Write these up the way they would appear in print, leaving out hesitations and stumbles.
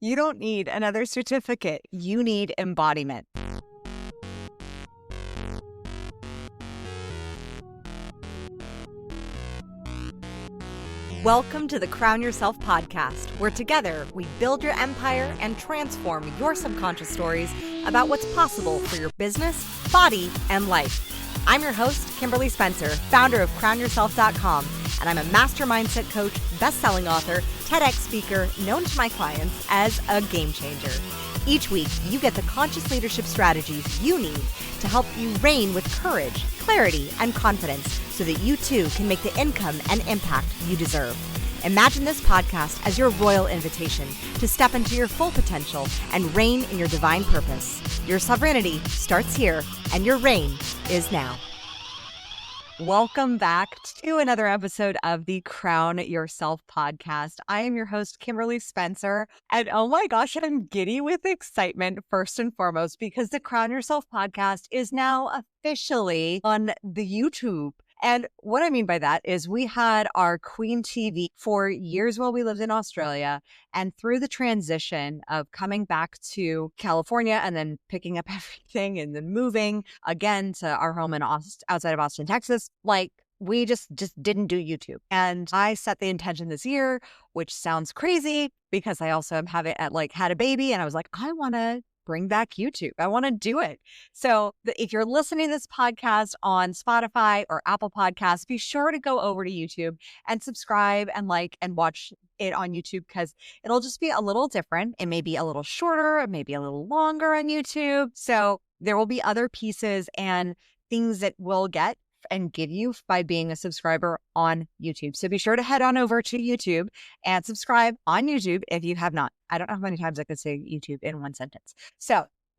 You don't need another certificate. You need embodiment. Welcome to the Crown Yourself podcast, where together we build your empire and transform your subconscious stories about what's possible for your business, body, and life. I'm your host, Kimberly Spencer, founder of crownyourself.com, and I'm a master mindset coach, best-selling author, TEDx speaker, known to my clients as a game changer. Each week, you get the conscious leadership strategies you need to help you reign with courage, clarity, and confidence so that you too can make the income and impact you deserve. Imagine this podcast as your royal invitation to step into your full potential and reign in your divine purpose. Your sovereignty starts here, and your reign is now. Welcome back to another episode of the Crown Yourself podcast. I am your host, Kimberly Spencer, and oh my gosh, I'm giddy with excitement first and foremost because the Crown Yourself podcast is now officially on the YouTube. And what I mean by that is we had our Queen TV for years while we lived in Australia. And through the transition of coming back to California and then picking up everything and then moving again to our home in outside of Austin, Texas, we just didn't do YouTube. And I set the intention this year, which sounds crazy because I also had a baby and I was like, I want to bring back YouTube. I want to do it. So if you're listening to this podcast on Spotify or Apple Podcasts, be sure to go over to YouTube and subscribe and watch it on YouTube because it'll just be a little different. It may be a little shorter, it may be a little longer on YouTube. So there will be other pieces and things that we'll get and give you by being a subscriber on YouTube. So be sure to head on over to YouTube and subscribe on YouTube if you have not. I don't know how many times I could say YouTube in one sentence.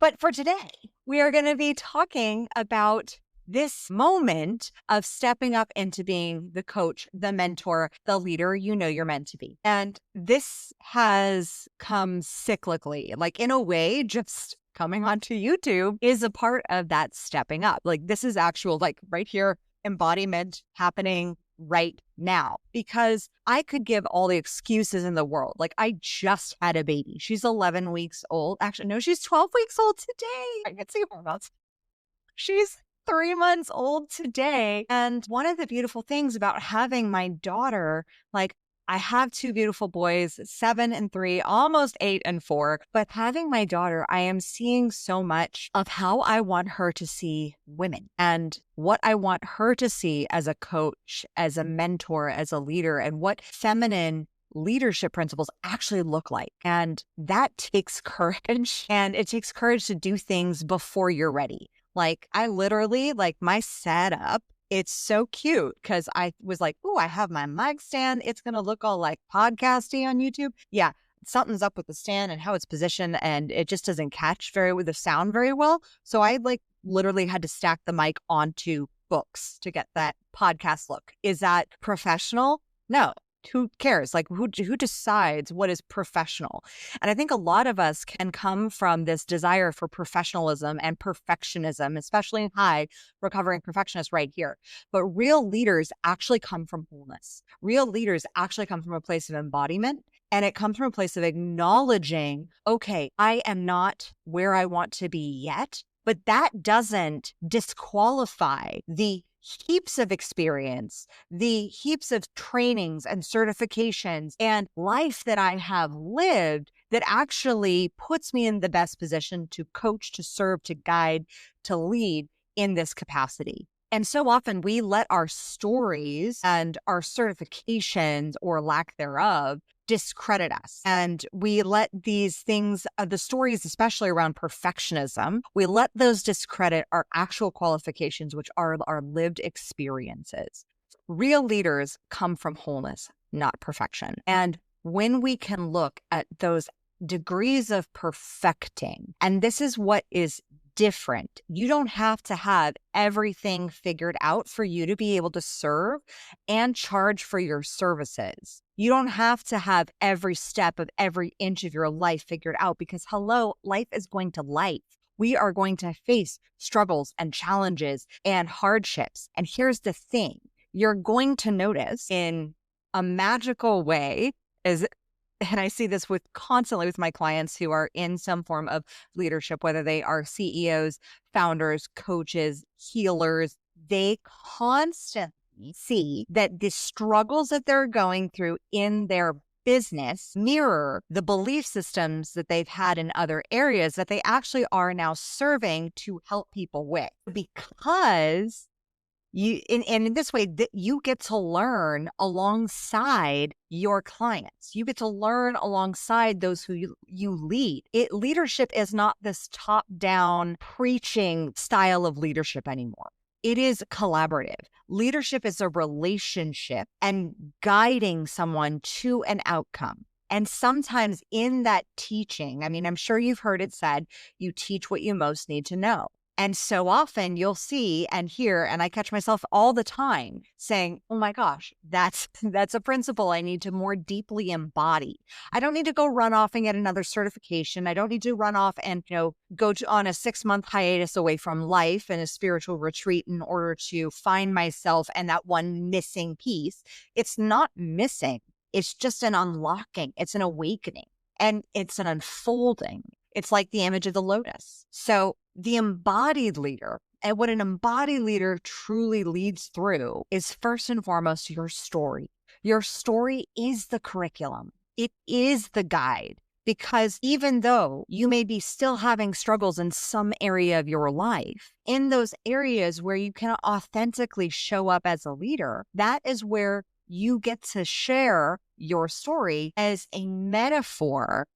But for today, we are going to be talking about this moment of stepping up into being the coach, the mentor, the leader you know you're meant to be. And this has come cyclically, in a way, just coming onto YouTube is a part of that stepping up. This is actual, right here, embodiment happening right now, because I could give all the excuses in the world. I just had a baby. She's 11 weeks old. Actually, no, she's 12 weeks old today. I can see hormones. She's 3 months old today. And one of the beautiful things about having my daughter, I have two beautiful boys, 7 and 3, almost 8 and 4. But having my daughter, I am seeing so much of how I want her to see women and what I want her to see as a coach, as a mentor, as a leader, and what feminine leadership principles actually look like. And that takes courage, and it takes courage to do things before you're ready. I literally, my setup, it's so cute because I was like, oh, I have my mic stand. It's going to look all podcasty on YouTube. Yeah, something's up with the stand and how it's positioned, and it just doesn't catch the sound very well. So I literally had to stack the mic onto books to get that podcast look. Is that professional? No. Who cares? Who decides what is professional? And I think a lot of us can come from this desire for professionalism and perfectionism, especially in high recovering perfectionists right here. But real leaders actually come from wholeness. Real leaders actually come from a place of embodiment. And it comes from a place of acknowledging, okay, I am not where I want to be yet, but that doesn't disqualify the heaps of experience, the heaps of trainings and certifications and life that I have lived that actually puts me in the best position to coach, to serve, to guide, to lead in this capacity. And so often we let our stories and our certifications or lack thereof discredit us. And we let these things, the stories, especially around perfectionism, we let those discredit our actual qualifications, which are our lived experiences. Real leaders come from wholeness, not perfection. And when we can look at those degrees of perfecting, and this is what is different. You don't have to have everything figured out for you to be able to serve and charge for your services. You don't have to have every step of every inch of your life figured out because, hello, life is going to life. We are going to face struggles and challenges and hardships. And here's the thing. You're going to notice in a magical way is and I see this constantly with my clients who are in some form of leadership, whether they are CEOs, founders, coaches, healers, they constantly see that the struggles that they're going through in their business mirror the belief systems that they've had in other areas that they actually are now serving to help people with. Because and in this way, you get to learn alongside your clients. You get to learn alongside those who you lead. Leadership is not this top-down preaching style of leadership anymore. It is collaborative. Leadership is a relationship and guiding someone to an outcome. And sometimes in that teaching, I mean, I'm sure you've heard it said, you teach what you most need to know. And so often you'll see and hear, and I catch myself all the time saying, oh my gosh, that's a principle I need to more deeply embody. I don't need to go run off and get another certification. I don't need to run off and, go on a 6-month hiatus away from life and a spiritual retreat in order to find myself and that one missing piece. It's not missing. It's just an unlocking. It's an awakening and it's an unfolding. It's like the image of the lotus. So the embodied leader, and what an embodied leader truly leads through, is first and foremost your story. Your story is the curriculum. It is the guide. Because even though you may be still having struggles in some area of your life, in those areas where you can authentically show up as a leader, that is where you get to share your story as a metaphor,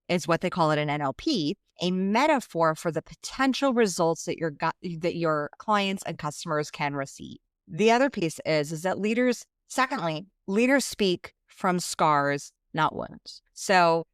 is what they call it in NLP, a metaphor for the potential results that your clients and customers can receive. The other piece is that leaders speak from scars, not wounds. So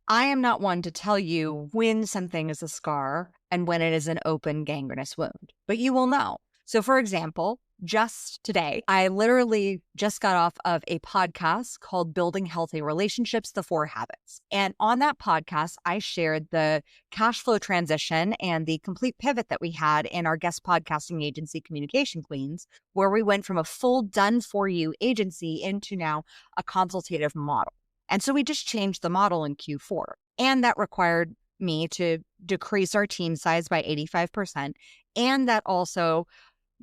I am not one to tell you when something is a scar and when it is an open gangrenous wound, but you will know. So for example, just today, I literally just got off of a podcast called Building Healthy Relationships, The 4 Habits. And on that podcast, I shared the Cashflow transition and the complete pivot that we had in our guest podcasting agency, Communication Queens, where we went from a full done-for-you agency into now a consultative model. And so we just changed the model in Q4. And that required me to decrease our team size by 85%. And that also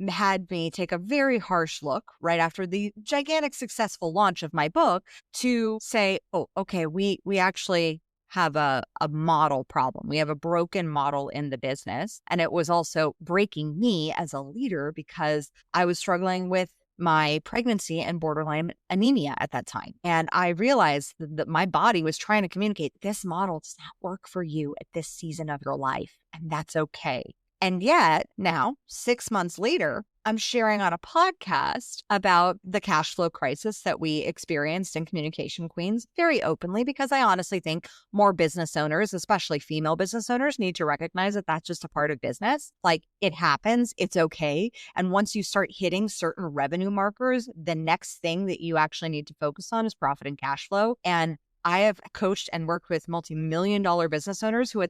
had me take a very harsh look right after the gigantic successful launch of my book to say, oh, okay, we actually have a model problem. We have a broken model in the business. And it was also breaking me as a leader because I was struggling with my pregnancy and borderline anemia at that time. And I realized that my body was trying to communicate, this model does not work for you at this season of your life. And that's okay. And yet now, 6 months later, I'm sharing on a podcast about the cash flow crisis that we experienced in Communication Queens very openly, because I honestly think more business owners, especially female business owners, need to recognize that that's just a part of business. Like, it happens, it's okay. And once you start hitting certain revenue markers, the next thing that you actually need to focus on is profit and cash flow. And I have coached and worked with multi-million-dollar business owners who I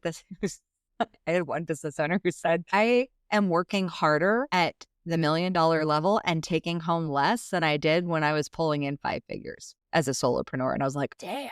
had one business owner who said, I am working harder at the $1 million level and taking home less than I did when I was pulling in 5 figures as a solopreneur. And I was like, damn,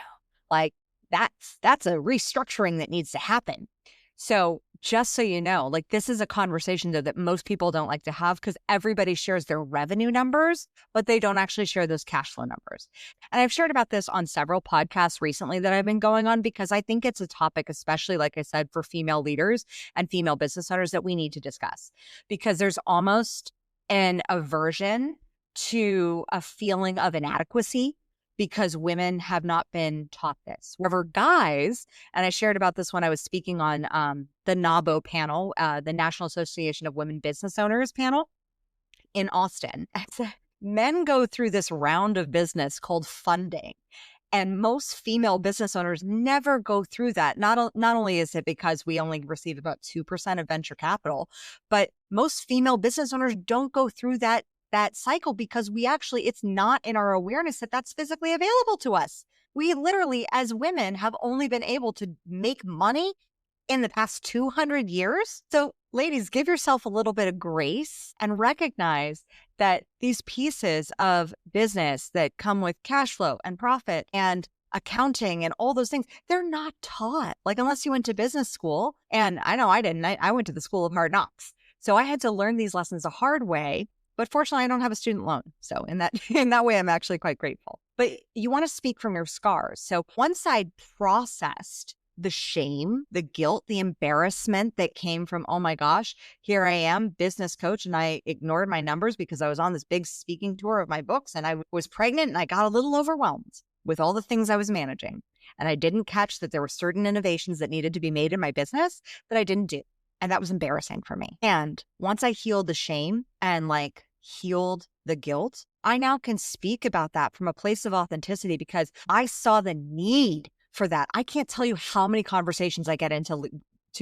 like that's a restructuring that needs to happen. So just so you know, like, this is a conversation that most people don't like to have because everybody shares their revenue numbers, but they don't actually share those cash flow numbers. And I've shared about this on several podcasts recently that I've been going on because I think it's a topic, especially, like I said, for female leaders and female business owners, that we need to discuss, because there's almost an aversion to a feeling of inadequacy because women have not been taught this. However, guys, and I shared about this when I was speaking on the NABO panel, the National Association of Women Business Owners panel in Austin. Men go through this round of business called funding. And most female business owners never go through that. Not only is it because we only receive about 2% of venture capital, but most female business owners don't go through that cycle because it's not in our awareness that that's physically available to us. We literally, as women, have only been able to make money in the past 200 years. So ladies, give yourself a little bit of grace and recognize that these pieces of business that come with cash flow and profit and accounting and all those things, they're not taught. Like, unless you went to business school. And I know I didn't. I went to the school of hard knocks. So I had to learn these lessons the hard way. But fortunately, I don't have a student loan. So in that way, I'm actually quite grateful. But you want to speak from your scars. So once I processed the shame, the guilt, the embarrassment that came from, oh my gosh, here I am, business coach, and I ignored my numbers because I was on this big speaking tour of my books and I was pregnant and I got a little overwhelmed with all the things I was managing. And I didn't catch that there were certain innovations that needed to be made in my business that I didn't do. And that was embarrassing for me. And once I healed the shame and healed the guilt, I now can speak about that from a place of authenticity because I saw the need for that. I can't tell you how many conversations I get into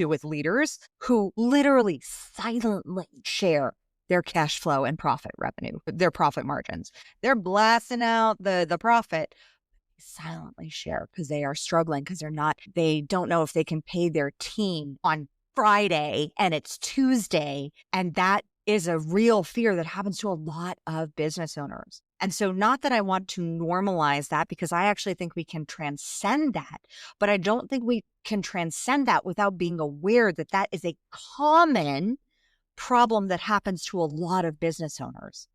with leaders who literally silently share their cash flow and profit revenue, their profit margins. They're blasting out the profit, silently share because they are struggling because they don't know if they can pay their team on Friday and it's Tuesday. And that is a real fear that happens to a lot of business owners. And so not that I want to normalize that because I actually think we can transcend that, but I don't think we can transcend that without being aware that that is a common problem that happens to a lot of business owners,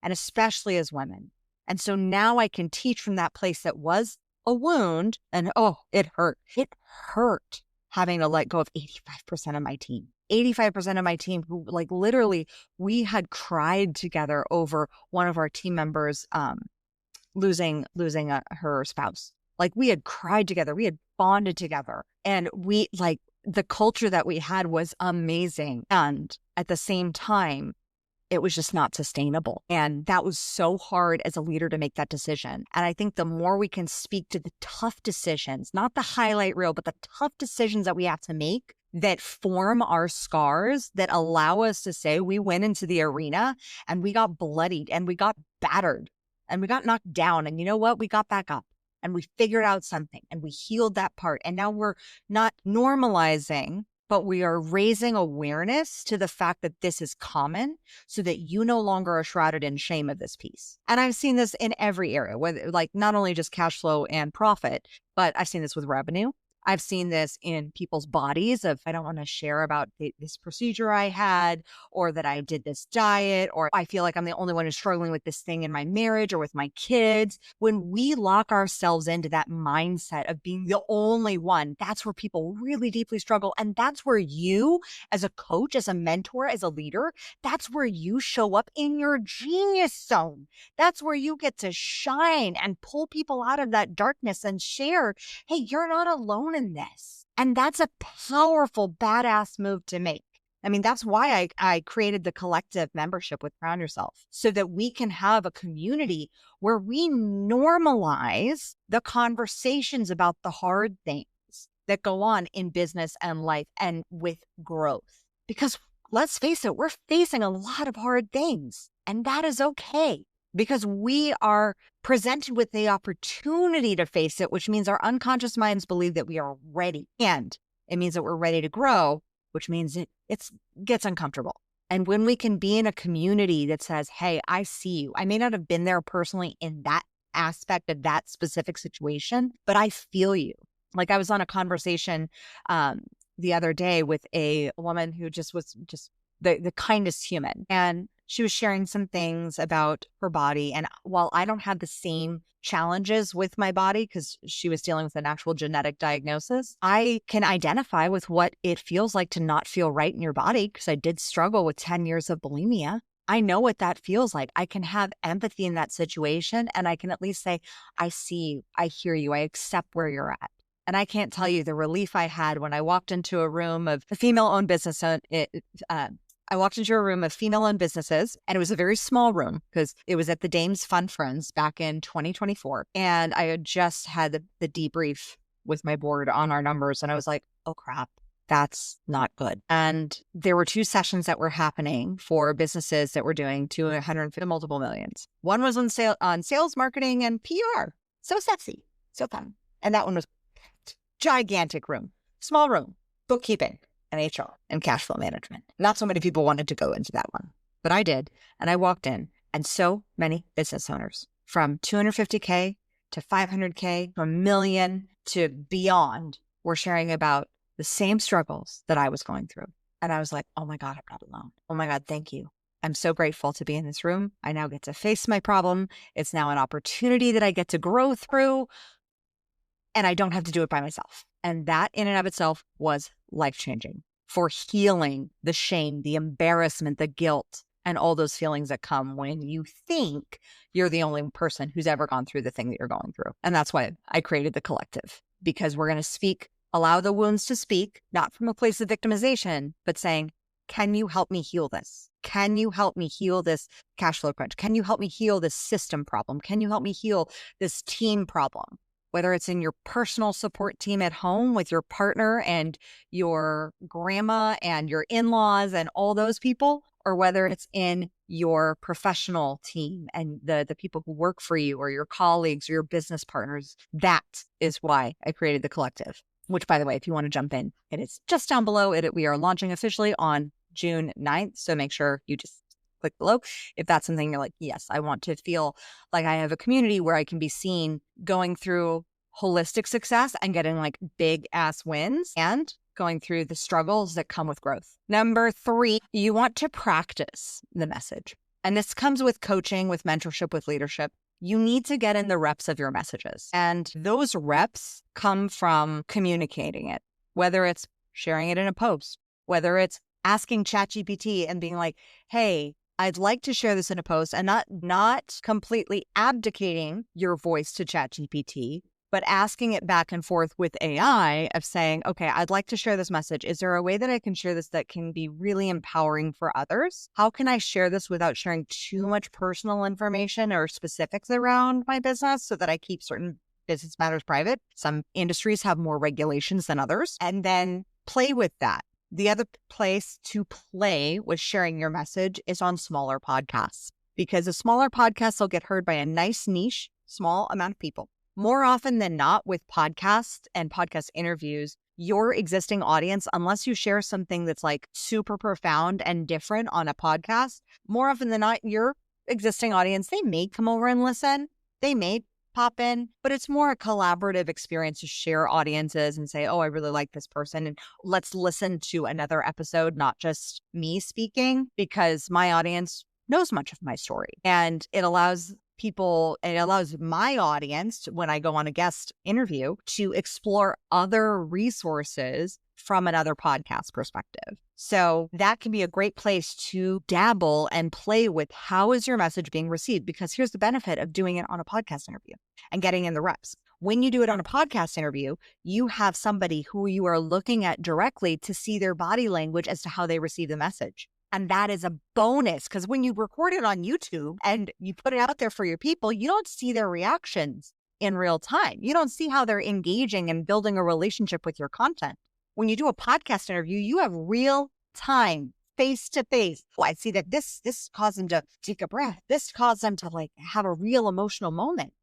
and especially as women. And so now I can teach from that place that was a wound and, it hurt. It hurt having to let go of 85% of my team. 85% of my team who literally we had cried together over one of our team members losing her spouse. We had cried together. We had bonded together. And we the culture that we had was amazing. And at the same time, it was just not sustainable. And that was so hard as a leader to make that decision. And I think the more we can speak to the tough decisions, not the highlight reel, but the tough decisions that we have to make that form our scars, that allow us to say we went into the arena and we got bloodied and we got battered and we got knocked down. And you know what? We got back up and we figured out something and we healed that part. And now we're not normalizing, but we are raising awareness to the fact that this is common so that you no longer are shrouded in shame of this piece. And I've seen this in every area, whether not only just cash flow and profit, but I've seen this with revenue. I've seen this in people's bodies of, I don't want to share about this procedure I had, or that I did this diet, or I feel like I'm the only one who's struggling with this thing in my marriage or with my kids. When we lock ourselves into that mindset of being the only one, that's where people really deeply struggle. And that's where you, as a coach, as a mentor, as a leader, that's where you show up in your genius zone. That's where you get to shine and pull people out of that darkness and share, hey, you're not alone in this. And that's a powerful, badass move to make. I mean, that's why I created the collective membership with Crown Yourself, so that we can have a community where we normalize the conversations about the hard things that go on in business and life and with growth. Because let's face it, we're facing a lot of hard things, and that is okay. Because we are presented with the opportunity to face it, which means our unconscious minds believe that we are ready. And it means that we're ready to grow, which means it gets uncomfortable. And when we can be in a community that says, hey, I see you. I may not have been there personally in that aspect of that specific situation, but I feel you. I was on a conversation the other day with a woman who was the kindest human. And she was sharing some things about her body. And while I don't have the same challenges with my body, because she was dealing with an actual genetic diagnosis, I can identify with what it feels like to not feel right in your body, because I did struggle with 10 years of bulimia. I know what that feels like. I can have empathy in that situation. And I can at least say, I see you, I hear you, I accept where you're at. And I can't tell you the relief I had when I walked into a room of female-owned business. I walked into a room of female-owned businesses, and it was a very small room because it was at the Dames Fun Friends back in 2024. And I had just had the debrief with my board on our numbers, and I was like, oh crap, that's not good. And there were 2 sessions that were happening for businesses that were doing 250 multiple millions. One was on sales, marketing, and PR. So sexy, so fun. And that one was gigantic room, small room, bookkeeping, and HR and cash flow management. Not so many people wanted to go into that one, but I did. And I walked in, and so many business owners from 250K to 500K to a million to beyond were sharing about the same struggles that I was going through. And I was like, oh my God, I'm not alone. Oh my God, thank you. I'm so grateful to be in this room. I now get to face my problem. It's now an opportunity that I get to grow through, and I don't have to do it by myself. And that in and of itself was life-changing for healing the shame, the embarrassment, the guilt, and all those feelings that come when you think you're the only person who's ever gone through the thing that you're going through. And that's why I created the collective, because we're going to speak, allow the wounds to speak, not from a place of victimization, but saying, can you help me heal this? Can you help me heal this cash flow crunch? Can you help me heal this system problem? Can you help me heal this team problem? Whether it's in your personal support team at home with your partner and your grandma and your in-laws and all those people, or whether it's in your professional team and the people who work for you or your colleagues or your business partners. That is why I created the collective, which, by the way, if you want to jump in, it is just down below. We are launching officially on June 9th. So make sure you just click below if that's something you're like, yes, I want to feel like I have a community where I can be seen going through holistic success and getting like big ass wins and going through the struggles that come with growth. Number 3, you want to practice the message. And this comes with coaching, with mentorship, with leadership. You need to get in the reps of your messages. And those reps come from communicating it, whether it's sharing it in a post, whether it's asking ChatGPT and being like, hey, I'd like to share this in a post, and not completely abdicating your voice to ChatGPT, but asking it back and forth with AI of saying, okay, I'd like to share this message. Is there a way that I can share this that can be really empowering for others? How can I share this without sharing too much personal information or specifics around my business so that I keep certain business matters private? Some industries have more regulations than others. And then play with that. The other place to play with sharing your message is on smaller podcasts, because a smaller podcast will get heard by a nice niche, small amount of people. More often than not, with podcasts and podcast interviews, your existing audience, unless you share something that's like super profound and different on a podcast, more often than not, your existing audience, they may come over and listen. They may pop in, but it's more a collaborative experience to share audiences and say, oh, I really like this person, and let's listen to another episode, not just me speaking, because my audience knows much of my story. And it allows my audience, when I go on a guest interview, to explore other resources from another podcast perspective. So that can be a great place to dabble and play with how is your message being received? Because here's the benefit of doing it on a podcast interview and getting in the reps. When you do it on a podcast interview, you have somebody who you are looking at directly to see their body language as to how they receive the message. And that is a bonus, because when you record it on YouTube and you put it out there for your people, you don't see their reactions in real time. You don't see how they're engaging and building a relationship with your content. When you do a podcast interview, you have real time, face to face. Oh, I see that this caused them to take a breath. This caused them to like have a real emotional moment.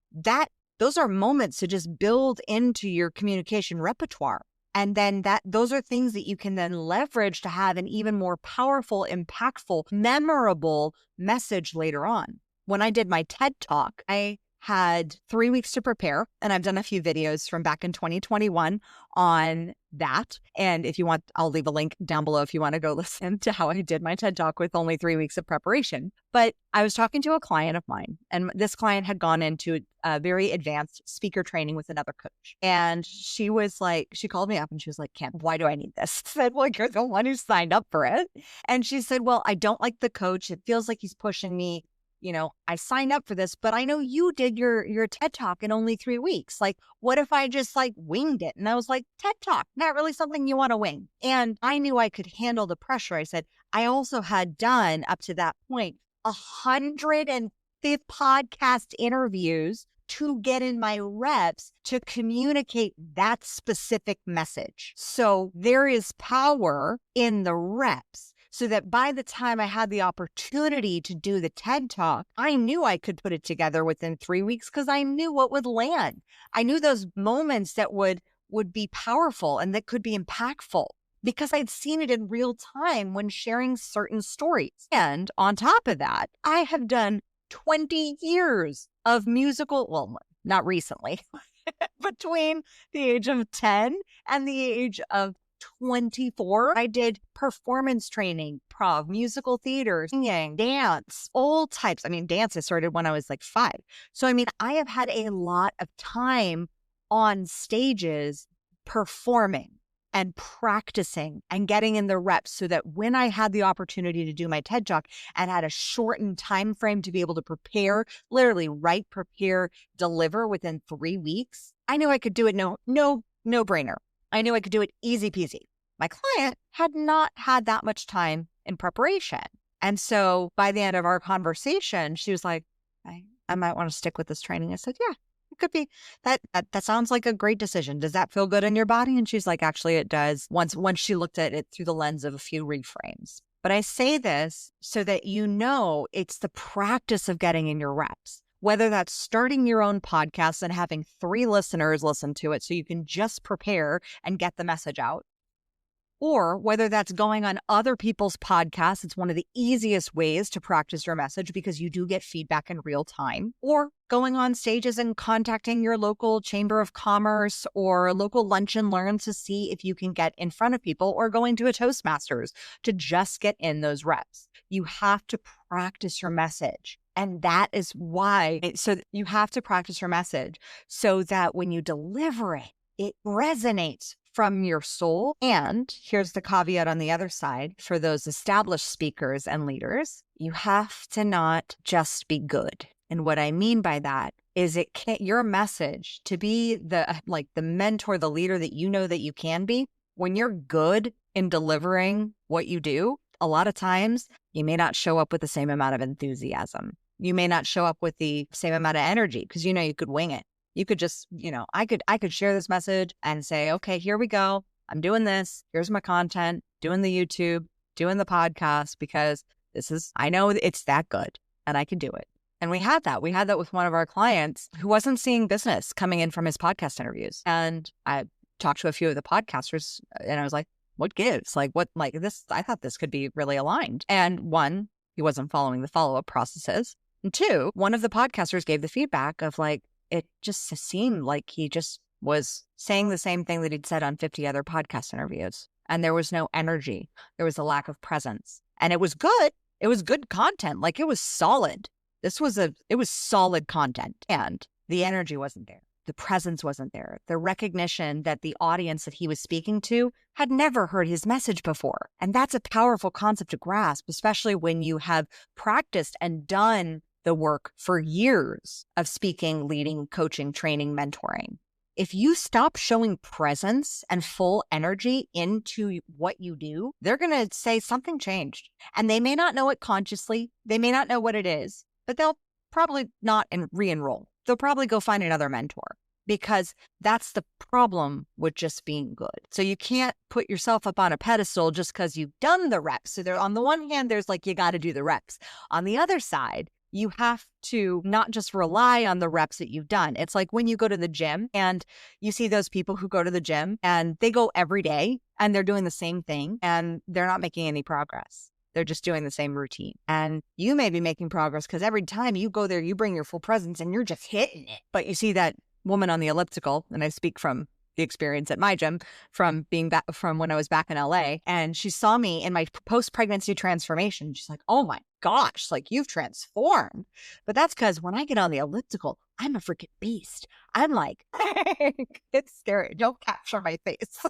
Those are moments to just build into your communication repertoire. And then those are things that you can then leverage to have an even more powerful, impactful, memorable message later on. When I did my TED Talk, I had 3 weeks to prepare, and I've done a few videos from back in 2021 on that. And if you want, I'll leave a link down below if you want to go listen to how I did my TED Talk with only 3 weeks of preparation. But I was talking to a client of mine, and this client had gone into a very advanced speaker training with another coach. And she called me up and she was like, Kim, why do I need this? I said, well, you're the one who signed up for it. And she said, well, I don't like the coach. It feels like he's pushing me. You know, I signed up for this, but I know you did your TED Talk in only 3 weeks. Like, what if I just like winged it? And I was like, TED Talk, not really something you want to wing. And I knew I could handle the pressure. I said, I also had done up to that point 105 podcast interviews to get in my reps to communicate that specific message. So there is power in the reps. So that by the time I had the opportunity to do the TED Talk, I knew I could put it together within 3 weeks because I knew what would land. I knew those moments that would be powerful and that could be impactful because I'd seen it in real time when sharing certain stories. And on top of that, I have done 20 years of not recently, between the age of 10 and the age of 24, I did performance training, prov, musical theater, singing, dance, all types. I mean, dance I started when I was like 5. So, I mean, I have had a lot of time on stages performing and practicing and getting in the reps so that when I had the opportunity to do my TED Talk and had a shortened time frame to be able to prepare, literally write, prepare, deliver within 3 weeks, I knew I could do it. No brainer. I knew I could do it easy peasy. My client had not had that much time in preparation. And so by the end of our conversation, she was like, I might want to stick with this training. I said, yeah, it could be. That sounds like a great decision. Does that feel good in your body? And she's like, actually, it does. Once she looked at it through the lens of a few reframes. But I say this so that you know it's the practice of getting in your reps. Whether that's starting your own podcast and having 3 listeners listen to it so you can just prepare and get the message out, or whether that's going on other people's podcasts. It's one of the easiest ways to practice your message because you do get feedback in real time, or going on stages and contacting your local chamber of commerce or local lunch and learn to see if you can get in front of people, or going to a Toastmasters to just get in those reps. You have to practice your message. And that is why, so you have to practice your message so that when you deliver it, it resonates from your soul. And here's the caveat on the other side for those established speakers and leaders: you have to not just be good. And what I mean by that is your message to be the mentor, the leader that you know that you can be. When you're good in delivering what you do, a lot of times you may not show up with the same amount of enthusiasm. You may not show up with the same amount of energy because, you could wing it. You could just, I could share this message and say, okay, here we go. I'm doing this. Here's my content, doing the YouTube, doing the podcast, because I know it's that good and I can do it. And we had that with one of our clients who wasn't seeing business coming in from his podcast interviews. And I talked to a few of the podcasters and I was like, what gives? I thought this could be really aligned. And 1, he wasn't following the follow-up processes. And 2, one of the podcasters gave the feedback of it just seemed like he just was saying the same thing that he'd said on 50 other podcast interviews. And there was no energy. There was a lack of presence. And it was good. It was good content. It was solid. It was solid content. And the energy wasn't there. The presence wasn't there. The recognition that the audience that he was speaking to had never heard his message before. And that's a powerful concept to grasp, especially when you have practiced and done the work for years of speaking, leading, coaching, training, mentoring. If you stop showing presence and full energy into what you do, they're going to say something changed. And they may not know it consciously. They may not know what it is, but they'll probably not re-enroll. They'll probably go find another mentor, because that's the problem with just being good. So you can't put yourself up on a pedestal just because you've done the reps. So on the one hand, there's you got to do the reps. On the other side, you have to not just rely on the reps that you've done. It's like when you go to the gym and you see those people who go to the gym and they go every day and they're doing the same thing and they're not making any progress. They're just doing the same routine. And you may be making progress because every time you go there, you bring your full presence and you're just hitting it. But you see that woman on the elliptical, and I speak from the experience at my gym from when I was back in LA, and she saw me in my post-pregnancy transformation. She's like, oh my gosh, you've transformed. But that's because when I get on the elliptical, I'm a freaking beast. I'm it's scary. Don't capture my face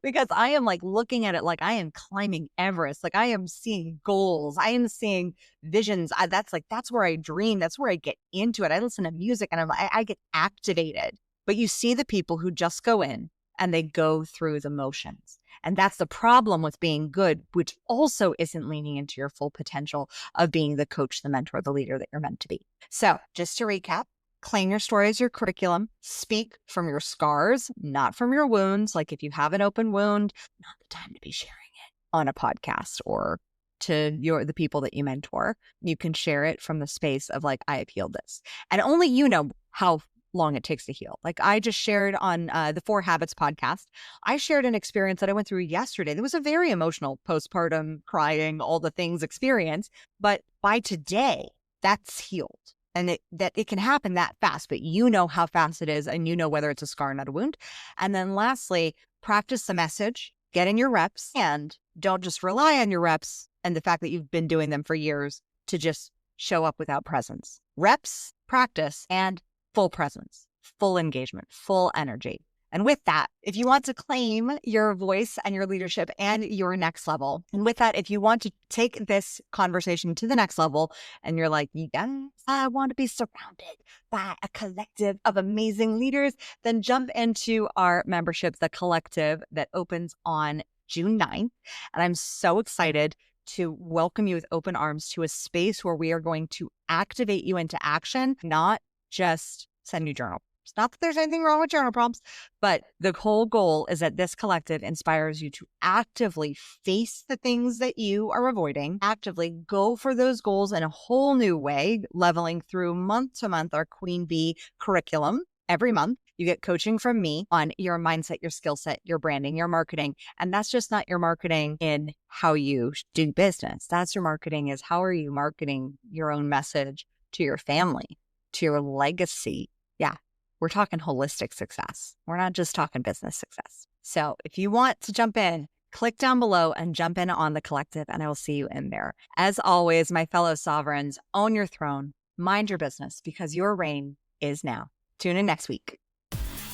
because I am looking at it like I am climbing Everest. I am seeing goals. I am seeing visions. That's where I dream. That's where I get into it. I listen to music and I get activated. But you see the people who just go in and they go through the motions. And that's the problem with being good, which also isn't leaning into your full potential of being the coach, the mentor, the leader that you're meant to be. So just to recap, claim your story as your curriculum, speak from your scars, not from your wounds. If you have an open wound, not the time to be sharing it on a podcast or to the people that you mentor. You can share it from the space of I have healed this. And only you know how long it takes to heal. I just shared on the 4 Habits podcast, I shared an experience that I went through yesterday. There was a very emotional postpartum, crying, all the things experience. But by today, that's healed. and that it can happen that fast, but you know how fast it is and you know whether it's a scar, not a wound. And then lastly, practice the message, get in your reps, and don't just rely on your reps and the fact that you've been doing them for years to just show up without presence. Reps, practice, and full presence, full engagement, full energy. And with that, if you want to claim your voice and your leadership and your next level, and with that, if you want to take this conversation to the next level and you're like, yes, I want to be surrounded by a collective of amazing leaders, then jump into our membership, The Collective, that opens on June 9th. And I'm so excited to welcome you with open arms to a space where we are going to activate you into action, not just send you journal. It's not that there's anything wrong with journal prompts, but the whole goal is that this collective inspires you to actively face the things that you are avoiding, actively go for those goals in a whole new way, leveling through month to month our Queen Bee curriculum. Every month, you get coaching from me on your mindset, your skill set, your branding, your marketing. And that's just not your marketing in how you do business. That's your marketing is how are you marketing your own message to your family, to your legacy. Yeah. We're talking holistic success. We're not just talking business success. So if you want to jump in, click down below and jump in on the collective, and I will see you in there. As always, my fellow sovereigns, own your throne, mind your business, because your reign is now. Tune in next week.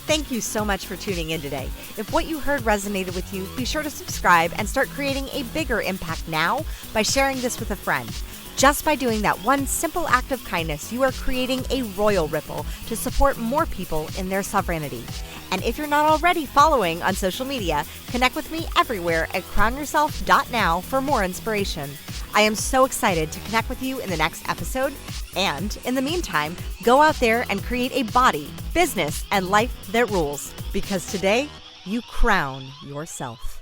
Thank you so much for tuning in today. If what you heard resonated with you, be sure to subscribe and start creating a bigger impact now by sharing this with a friend. Just by doing that one simple act of kindness, you are creating a royal ripple to support more people in their sovereignty. And if you're not already following on social media, connect with me everywhere at crownyourself.now for more inspiration. I am so excited to connect with you in the next episode. And in the meantime, go out there and create a body, business, and life that rules. Because today, you crown yourself.